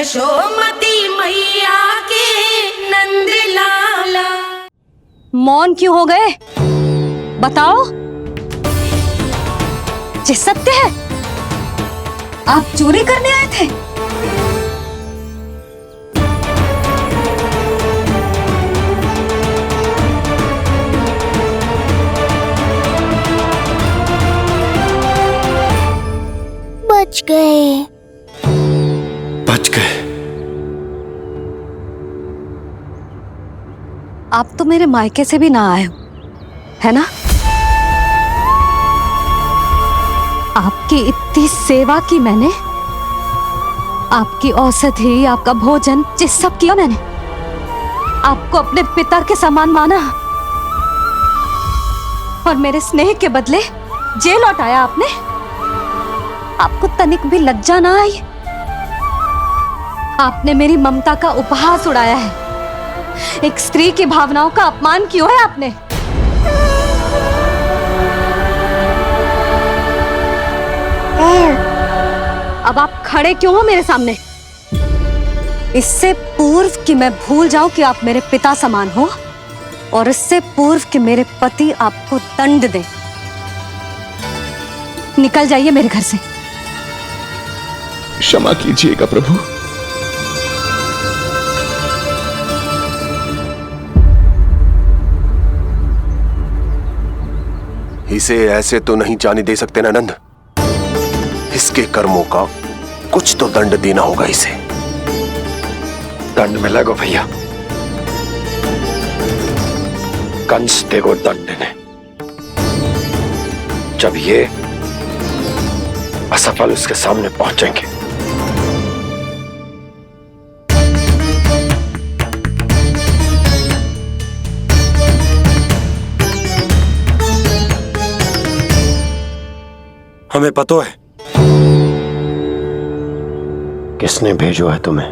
यशोमती मैया के नंद लाला। मौन क्यों हो गए? बताओ। ये सत्य है? आप चोरी करने आए थे? बच गए। बच गए। आप तो मेरे मायके से भी ना आए हो, है ना? आपकी इतनी सेवा की मैंने, आपकी औषधि, आपका भोजन, ये सब किया मैंने। आपको अपने पिता के समान माना और मेरे स्नेह के बदले जेल लौटाया आपने। आपको तनिक भी लज्जा ना आई? आपने मेरी ममता का उपहास उड़ाया है। एक स्त्री की भावनाओं का अपमान क्यों है आपने? अब आप खड़े क्यों हो मेरे सामने? इससे पूर्व कि मैं भूल जाऊं कि आप मेरे पिता समान हो, और इससे पूर्व कि मेरे पति आपको दंड दें, निकल जाइए मेरे घर से। क्षमा कीजिएगा प्रभु। इसे ऐसे तो नहीं जाने दे सकते ना नंद। इसके कर्मों का कुछ तो दंड देना होगा इसे। दंड मिलेगा भैया। कंस देगो दंड देने। जब ये असफल उसके सामने पहुंचेंगे। हमें पता है किसने भेजो है तुम्हें।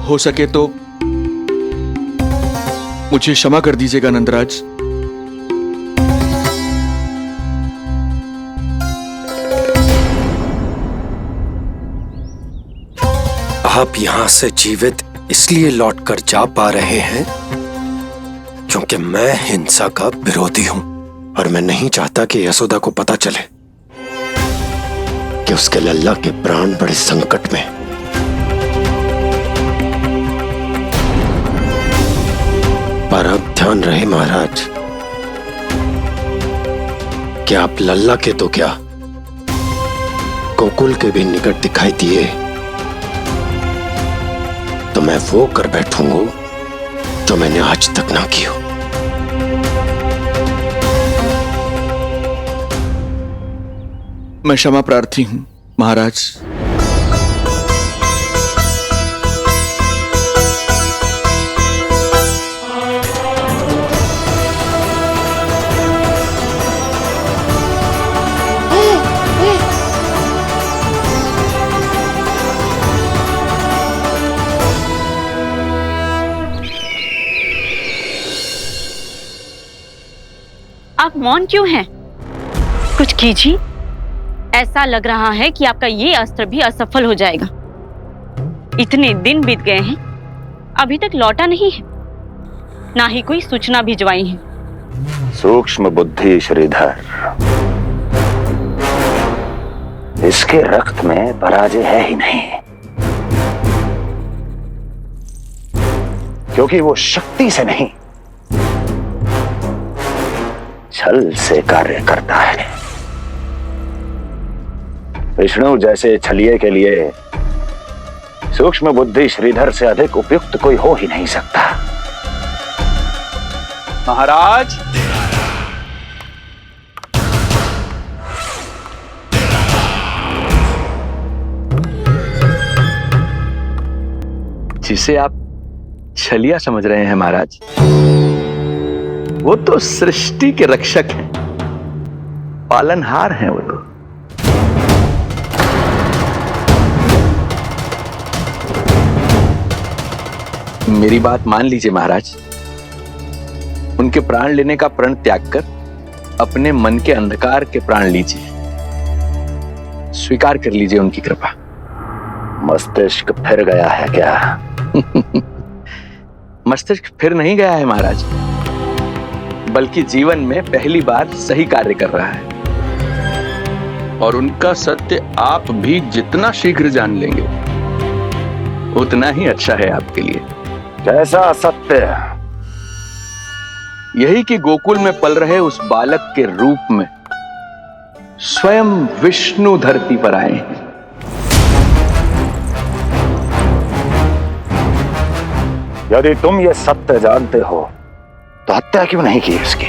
हो सके तो मुझे क्षमा कर दीजिएगा नंदराज। आप यहां से जीवित इसलिए लौटकर जा पा रहे हैं क्योंकि मैं हिंसा का विरोधी हूं, और मैं नहीं चाहता कि यशोदा को पता चले कि उसके लल्ला के प्राण बड़े संकट में। पर अब ध्यान रहे महाराज कि आप लल्ला के तो क्या, गोकुल के भी निकट दिखाई दिए तो मैं वो कर बैठूंगा जो मैंने आज तक ना की हो। मैं क्षमा प्रार्थी हूं महाराज। आप मौन क्यों हैं? कुछ कीजिए। ऐसा लग रहा है कि आपका ये अस्त्र भी असफल हो जाएगा। इतने दिन बीत गए हैं, अभी तक लौटा नहीं है, ना ही कोई सूचना भिजवाई है। सूक्ष्म बुद्धि श्रीधर, इसके रक्त में पराजय है ही नहीं, क्योंकि वो शक्ति से नहीं छल से कार्य करता है। विष्णु जैसे छलिए के लिए सूक्ष्म बुद्धि श्रीधर से अधिक उपयुक्त कोई हो ही नहीं सकता। महाराज, जिसे आप छलिया समझ रहे हैं महाराज, वो तो सृष्टि के रक्षक हैं, पालनहार हैं वो तो। मेरी बात मान लीजिए महाराज, उनके प्राण लेने का प्रण त्याग कर अपने मन के अंधकार के प्राण लीजिए। स्वीकार कर लीजिए उनकी कृपा। मस्तिष्क फिर गया है क्या? मस्तिष्क फिर नहीं गया है महाराज, बल्कि जीवन में पहली बार सही कार्य कर रहा है। और उनका सत्य आप भी जितना शीघ्र जान लेंगे उतना ही अच्छा है आपके लिए। कैसा सत्य? यही कि गोकुल में पल रहे उस बालक के रूप में स्वयं विष्णु धरती पर आए हैं। यदि तुम ये सत्य जानते हो तो हत्या क्यों नहीं की उसकी?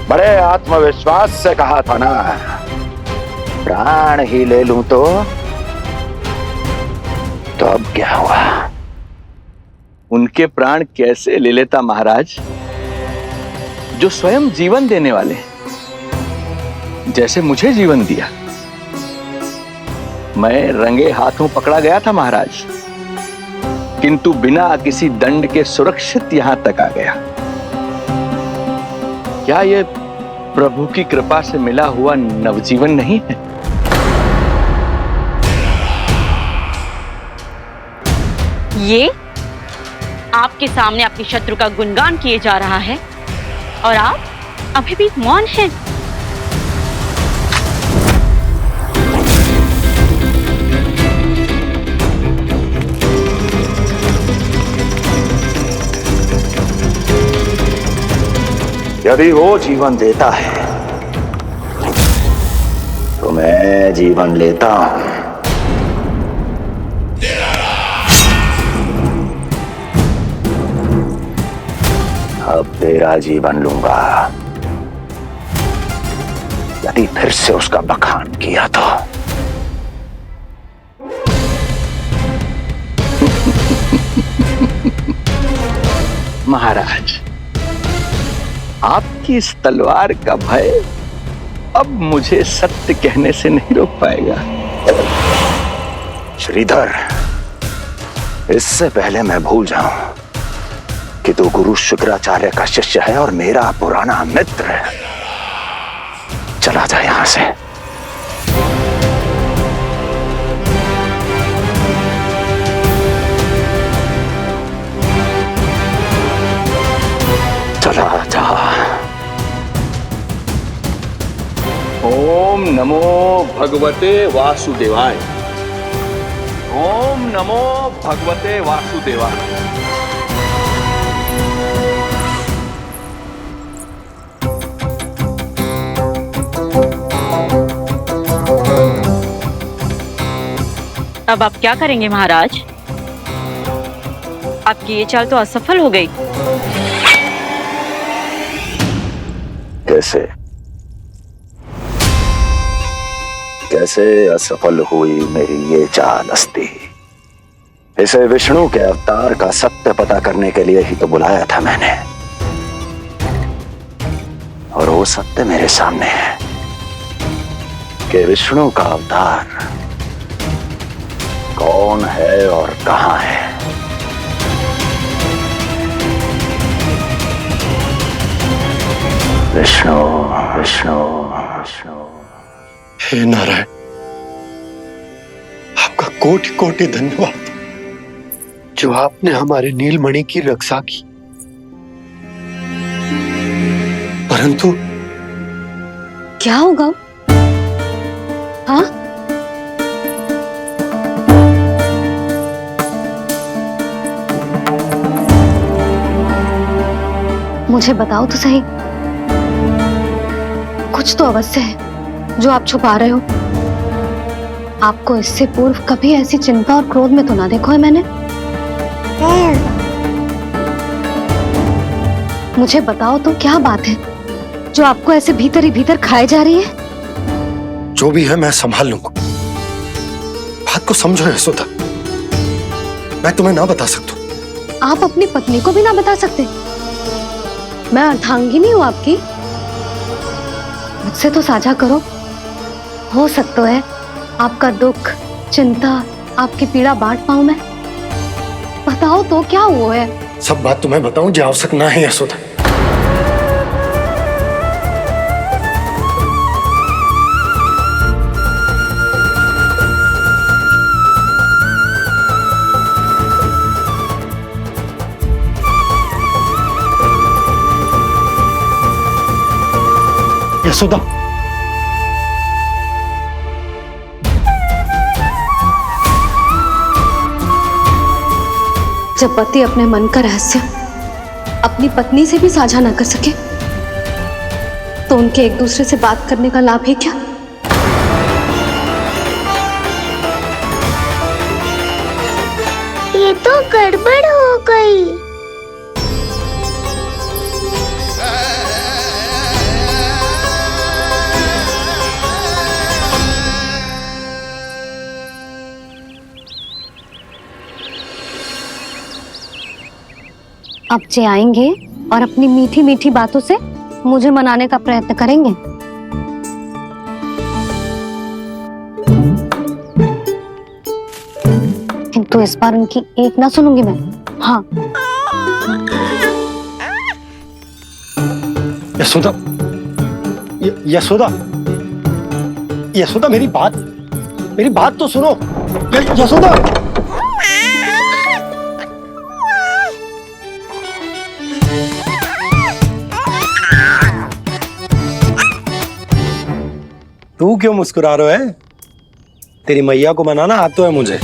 बड़े आत्मविश्वास से कहा था ना, प्राण ही ले लूं तो अब क्या हुआ? उनके प्राण कैसे ले लेता महाराज, जो स्वयं जीवन देने वाले हैं, जैसे मुझे जीवन दिया। मैं रंगे हाथों पकड़ा गया था महाराज, किंतु बिना किसी दंड के सुरक्षित यहां तक आ गया। क्या यह प्रभु की कृपा से मिला हुआ नवजीवन नहीं है? ये आपके सामने अपने शत्रु का गुणगान किए जा रहा है और आप अभी भी मौन हैं। यदि वो जीवन देता है तो मैं जीवन लेता हूं। अब तेरा जीवन लूंगा यदि फिर से उसका बखान किया तो। महाराज, आपकी इस तलवार का भय अब मुझे सत्य कहने से नहीं रोक पाएगा। श्रीधर, इससे पहले मैं भूल जाऊं कि तू गुरु शुक्राचार्य का शिष्य है और मेरा पुराना मित्र है, चला जा यहां से। चला जा। ओम नमो भगवते वासुदेवाय। ओम नमो भगवते वासुदेवाय। अब आप क्या करेंगे महाराज? आपकी ये चाल तो असफल हो गई। कैसे कैसे असफल हुई मेरी ये चाल अस्ति? इसे विष्णु के अवतार का सत्य पता करने के लिए ही तो बुलाया था मैंने, और वो सत्य मेरे सामने है कि विष्णु का अवतार कौन है और कहां है। विष्णु विष्णु विष्णु। हे नारायण, आपका कोटि कोटि धन्यवाद जो आपने हमारे नीलमणि की रक्षा की। परंतु क्या होगा? हाँ, मुझे बताओ तो सही, कुछ तो अवश्य है जो आप छुपा रहे हो। आपको इससे पूर्व कभी ऐसी चिंता और क्रोध में तो ना देखो है मैंने। मुझे बताओ तो क्या बात है जो आपको ऐसे भीतर ही भीतर खाए जा रही है? जो भी है मैं संभाल लूंगा। बात को समझो यशोदा, मैं तुम्हें ना बता सकता। आप अपनी पत्नी को भी ना बता सकते? मैं अर्धांगिनी हूं आपकी, मुझसे तो साझा करो। हो सकता है आपका दुख, चिंता, आपकी पीड़ा बांट पाऊं मैं। बताओ तो क्या हुआ है? सब बात तुम्हें बताऊं जो आवश्यक ना है यशोदा। यशोदा, जब पति अपने मन का रहस्य अपनी पत्नी से भी साझा न कर सके तो उनके एक दूसरे से बात करने का लाभ है क्या? ये तो गड़बड़ हो गई। अब जे आएंगे और अपनी मीठी मीठी बातों से मुझे मनाने का प्रयत्न करेंगे। किंतु इस बार उनकी एक ना सुनूंगी मैं। हाँ, यशोदा, यशोदा, यशोदा, मेरी बात तो सुनो। यशोदा, तू क्यों मुस्कुरा रहा है? तेरी मैया को मनाना आता है मुझे,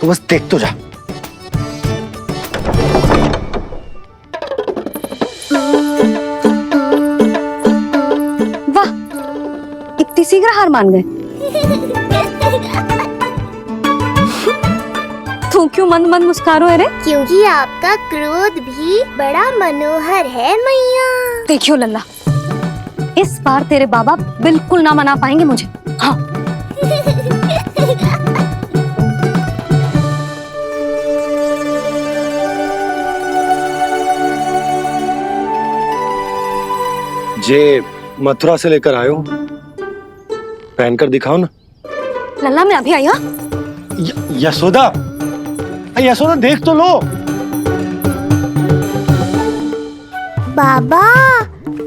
तो बस देख तो जा। वाह, इतनी शीघ्र हार मान गए। तू क्यों मंद मंद मुस्कुरा रहे? क्योंकि आपका क्रोध भी बड़ा मनोहर है मैया। देखियो लल्ला, इस बार तेरे बाबा बिल्कुल ना मना पाएंगे मुझे। हाँ, जे मथुरा से लेकर आयो, पहनकर दिखाओ ना। लल्ला मैं अभी आई। हाँ, यशोदा, यशोदा देख तो लो। बाबा,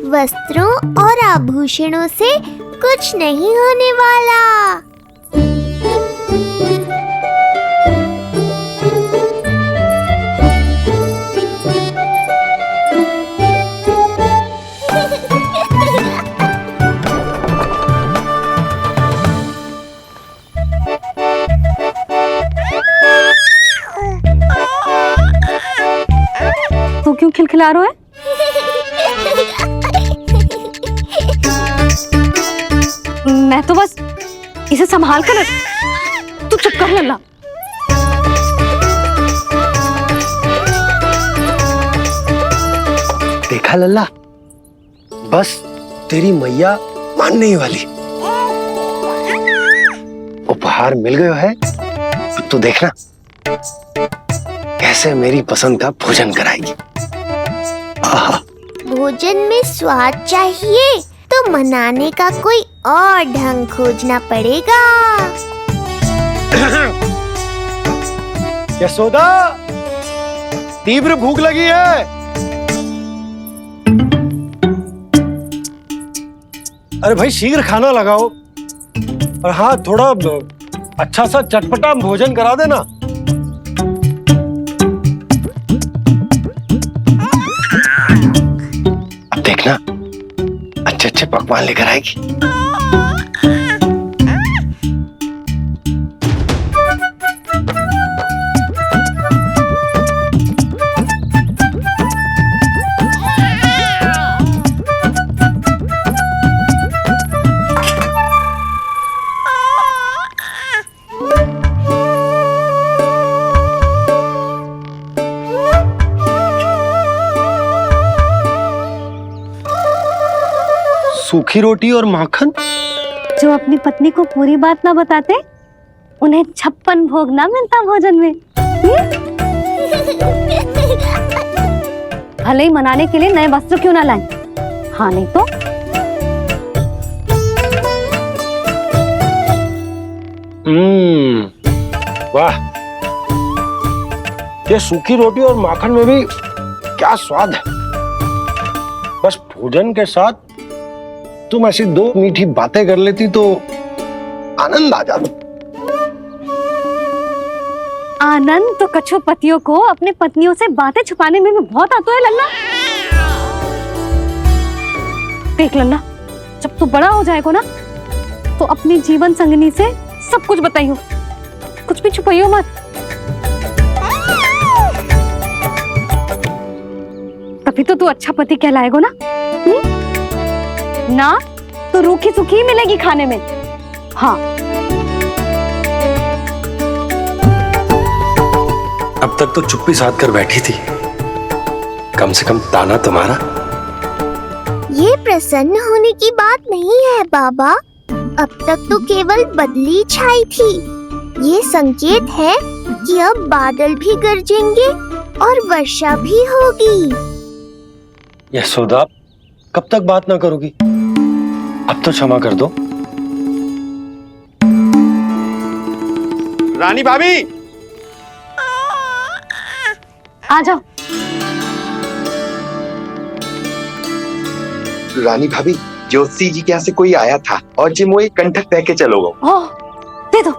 वस्त्रों और आभूषणों से कुछ नहीं होने वाला। तू क्यों खिलखिला रहा है? मैं तो बस इसे संभाल कर रख। तू चुप कर लल्ला। देखा लल्ला, बस तेरी मैया मानने ही वाली। उपहार मिल गया है, अब तो देखना कैसे मेरी पसंद का भोजन कराएगी। आहा, भोजन में स्वाद चाहिए तो मनाने का कोई और ढंग खोजना पड़ेगा। यशोदा, तीव्र भूख लगी है। अरे भाई शीघ्र खाना लगाओ, और हाँ थोड़ा अच्छा सा चटपटा भोजन करा देना। अब देखना अच्छे अच्छे पकवान लेकर आएगी। सूखी रोटी और माखन। जो अपनी पत्नी को पूरी बात ना बताते उन्हें 56 भोग ना मिलता भोजन में। भले ही मनाने के लिए नए वस्त्र क्यों ना लाएं, हाँ नहीं तो वाह, ये सूखी रोटी और माखन में भी क्या स्वाद है। बस भोजन के साथ तुम ऐसी दो मीठी बातें कर लेती तो आनंद आ जाता। आनंद तो कछुआ पतियों को अपने पत्नियों से बातें छुपाने में भी बहुत आता है लल्ला। देख लन्ना, जब तू बड़ा हो जाएगा ना तो अपनी जीवन संगनी से सब कुछ बताइयो, कुछ भी छुपाइयो मत। तभी तो तू अच्छा पति कहलाएगा ना। ना तो रूखी सूखी मिलेगी खाने में। हाँ, अब तक तो चुप्पी साध कर बैठी थी, कम से कम ताना तुम्हारा। ये प्रसन्न होने की बात नहीं है बाबा, अब तक तो केवल बदली छाई थी। ये संकेत है कि अब बादल भी गरजेंगे और वर्षा भी होगी। यशोदा, कब तक बात ना करोगी? अब तो क्षमा कर दो। रानी भाभी, आ जाओ। रानी भाभी, ज्योति जी के यहाँ से कोई आया था और जी मुझे कंठक दे के चलोगे। ओह, दे दो।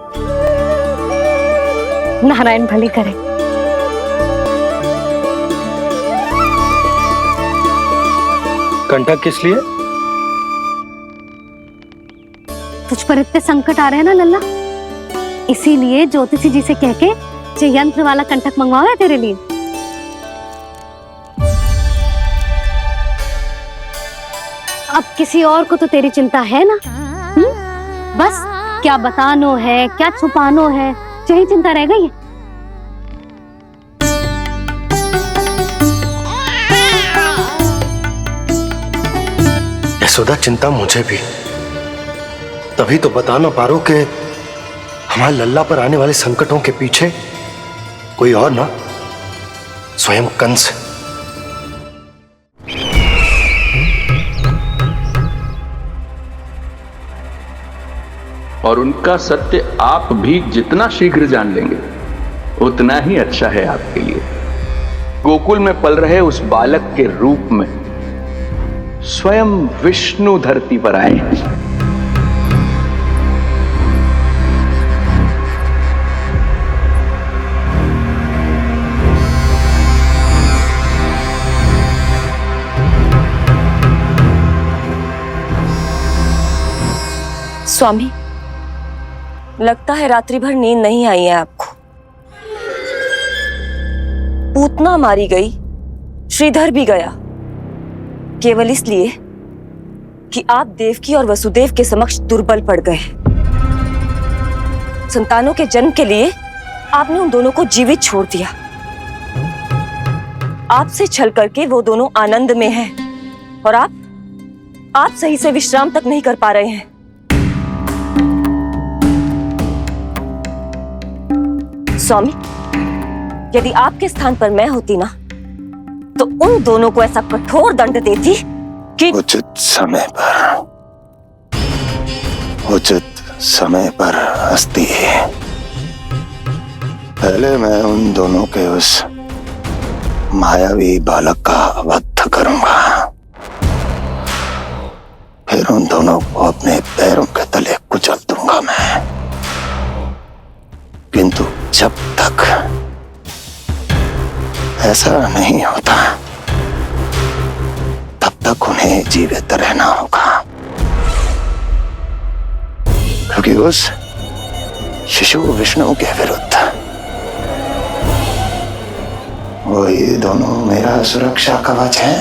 नारायण भली करे। कंठक किस लिए? तुझ पर इतने संकट आ रहे हैं ना लल्ला, इसीलिए ज्योतिषी जी से कह के जो यंत्र वाला कंठक मंगवाओ है तेरे लिए। अब किसी और को तो तेरी चिंता है ना? बस क्या बतानो है, क्या छुपानो है, यही चिंता रह गई है। यशोदा, चिंता मुझे भी, तभी तो बता ना पा रहा हूं कि हमारे लल्ला पर आने वाले संकटों के पीछे कोई और ना, स्वयं कंस। और उनका सत्य आप भी जितना शीघ्र जान लेंगे उतना ही अच्छा है आपके लिए। गोकुल में पल रहे उस बालक के रूप में स्वयं विष्णु धरती पर आए हैं। स्वामी, लगता है रात्रि भर नींद नहीं आई है आपको। पूतना मारी गई, श्रीधर भी गया, केवल इसलिए कि आप देवकी और वसुदेव के समक्ष दुर्बल पड़ गए। संतानों के जन्म के लिए आपने उन दोनों को जीवित छोड़ दिया। आपसे छल करके वो दोनों आनंद में हैं और आप सही से विश्राम तक नहीं कर पा रहे हैं। स्वामी, यदि आपके स्थान पर मैं होती ना तो उन दोनों को ऐसा कठोर दंड देती कि उचित समय पर हस्ती। पहले मैं उन दोनों के उस मायावी बालक का वध करूंगा, फिर उन दोनों को अपने पैरों के तले कुचल दूंगा मैं। किंतु जब तक ऐसा नहीं होता तब तक उन्हें जीवित रहना होगा, क्योंकि उस शिशु विष्णु के विरुद्ध वही दोनों मेरा सुरक्षा कवच है।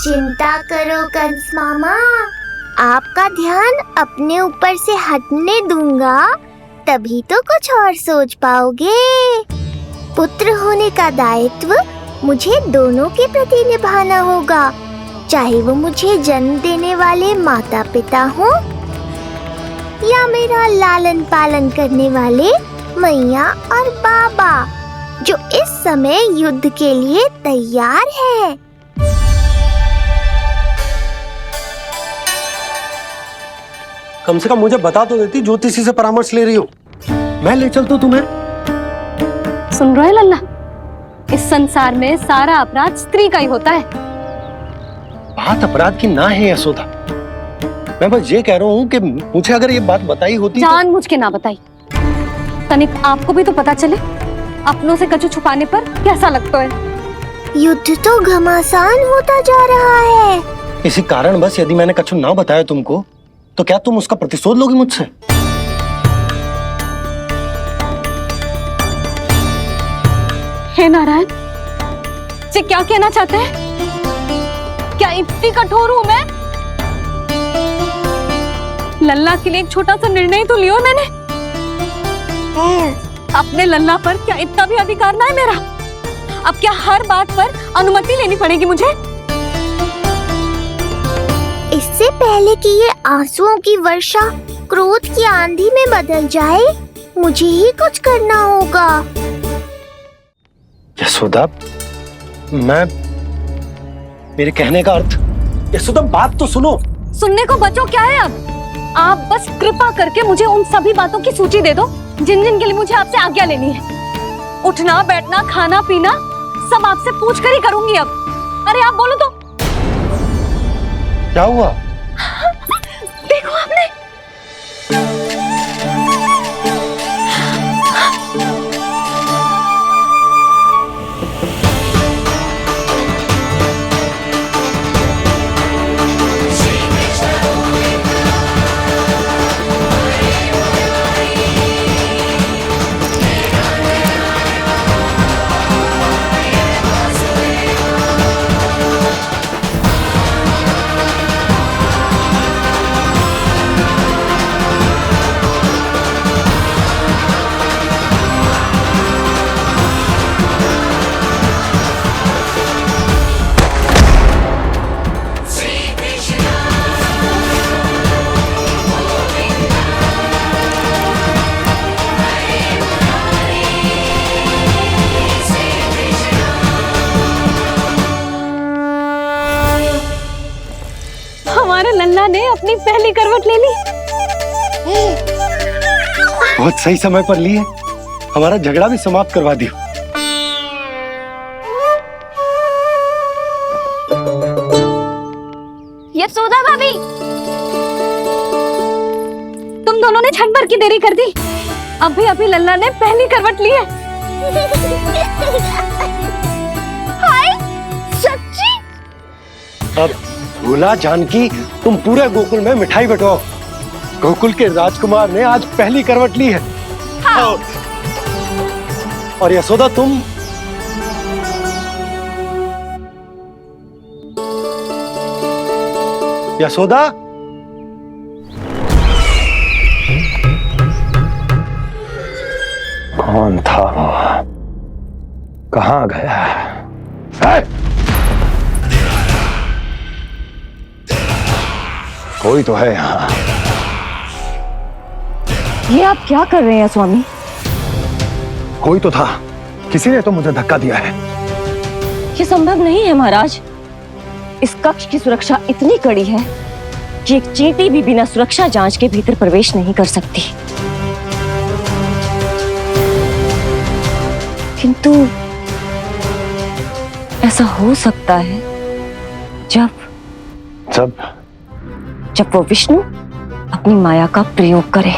चिंता करो कंस मामा, आपका ध्यान अपने ऊपर से हटने दूंगा, तभी तो कुछ और सोच पाओगे। पुत्र होने का दायित्व मुझे दोनों के प्रति निभाना होगा, चाहे वो मुझे जन्म देने वाले माता पिता हो या मेरा लालन पालन करने वाले मैया और बाबा, जो इस समय युद्ध के लिए तैयार है। कम से कम मुझे बता तो देती, ज्योतिषी से परामर्श ले रही हो, मैं ले चलता तुम्हें। सुन रहे लल्ला, इस संसार में सारा अपराध स्त्री का ही होता है। बात अपराध की ना है यशोदा, मैं बस ये कह रहा हूँ कि मुझे अगर ये बात बताई होती जान मुझ के ना बताई, तनिक आपको भी तो पता चले अपनों से कछु छुपाने पर कैसा लगता है। युद्ध तो घमासान होता जा रहा है। इसी कारण बस यदि मैंने कछु ना बताया तुमको तो क्या तुम उसका प्रतिशोध लोगी मुझसे? हे नारायण, ये क्या कहना चाहते हैं? क्या इतनी कठोर हूं मैं? लल्ला के लिए एक छोटा सा निर्णय तो लियो मैंने। अपने लल्ला पर क्या इतना भी अधिकार ना है मेरा? अब क्या हर बात पर अनुमति लेनी पड़ेगी मुझे? इससे पहले कि ये आंसुओं की वर्षा क्रोध की आंधी में बदल जाए, मुझे ही कुछ करना होगा। यशोदा, मेरे कहने का अर्थ। यशोदा, बात तो सुनो। सुनने को बचो क्या है अब? आप बस कृपा करके मुझे उन सभी बातों की सूची दे दो जिन जिन के लिए मुझे आपसे आज्ञा लेनी है। उठना, बैठना, खाना, पीना सब आपसे पूछ कर ही करूंगी अब। अरे आप बोलो तो। क्या हुआ? देखो आपने। हमारे लल्ला ने अपनी पहली करवट ले ली। बहुत सही समय पर ली है। हमारा झगड़ा भी समाप्त करवा दियो। यशोदा भाभी, तुम दोनों ने क्षण भर की देरी कर दी। अभी लल्ला ने पहली करवट ली है। हाय, सच्ची? अब भोला जानकी, तुम पूरे गोकुल में मिठाई बंटवाओ। गोकुल के राजकुमार ने आज पहली करवट ली है। हाँ। और यशोदा, तुम यशोदा, कौन था वो? कहाँ गया? कोई तो है यहाँ। ये आप क्या कर रहे हैं स्वामी? कोई तो था, किसी ने तो मुझे धक्का दिया है। ये संभव नहीं है महाराज। इस कक्ष की सुरक्षा इतनी कड़ी है कि एक चींटी भी बिना सुरक्षा जांच के भीतर प्रवेश नहीं कर सकती। किंतु ऐसा हो सकता है जब वो विष्णु अपनी माया का प्रयोग करे।